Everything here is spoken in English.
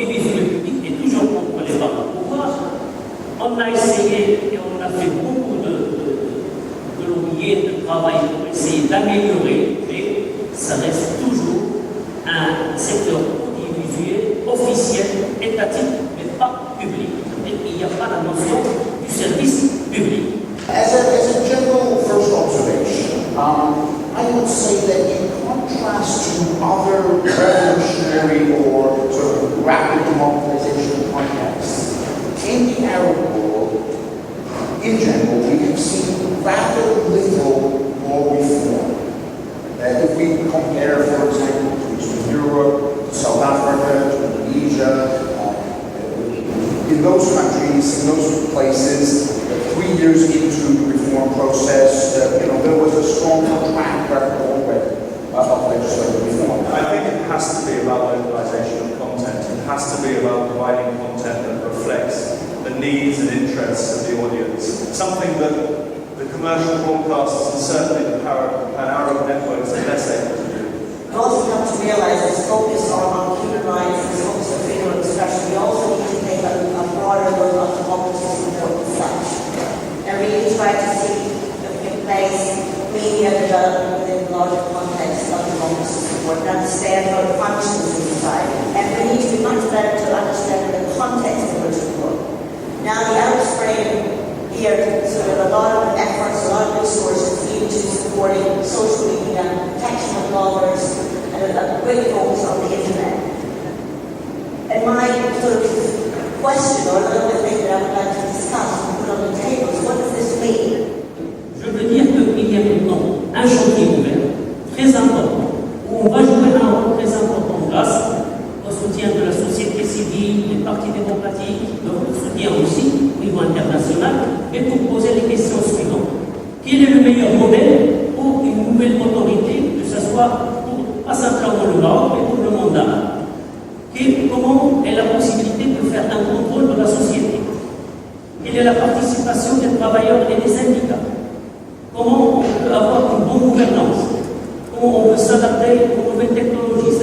Le public est toujours contre les partis au pouvoir. On a essayé et on a fait beaucoup de lobbying, de travail pour essayer d'améliorer, mais ça reste toujours un secteur audiovisuel officiel, étatique, mais pas public. Et il n'y a pas la notion du service public. As a general first observation, I would say that in contrast to other revolutionary or sort of rapid democratization contexts, in the Arab world, in general, we have seen rather little more reform. If we compare, for example, to Eastern Europe, to South Africa, to Indonesia, in those countries, in those places, 3 years into the reform process, there was a strong track record already of legislative reform. I think it has to be about localization of content. It has to be about providing content that reflects the needs and interests of the audience. Something that the commercial broadcasters and certainly the Pan-Arab networks are less able to do. We also have to realize this focus on human rights, this focus on freedom of expression. We also need to take a broader look at democracy's important such. And really try to see if we can place media development within the larger context of democracy support and understand how it functions in society. And we need to be much better to understand the context in which we work. Now the Arab Spring here, sort of a lot of efforts, a lot of resources into supporting social media, protection of bloggers, and a great focus on the internet. And my sort of question, or another thing that I would like to discuss and put on the table is what does this mean? Je veux dire qu'il y a maintenant un chantier ouvert, très important, où on va jouer un rôle très important grâce au soutien de la société civile, des partis démocratiques, de votre soutien aussi au niveau international, et pour poser les questions suivantes. Quel est le meilleur modèle pour une nouvelle autorité, que ce soit pour pas simplement le Maroc, mais pour le monde arabe? Comment est la possibilité de faire un contrôle de la société? Quelle est la participation des travailleurs et des syndicats? Comment on peut avoir une bonne gouvernance? Comment on peut s'adapter aux nouvelles technologies?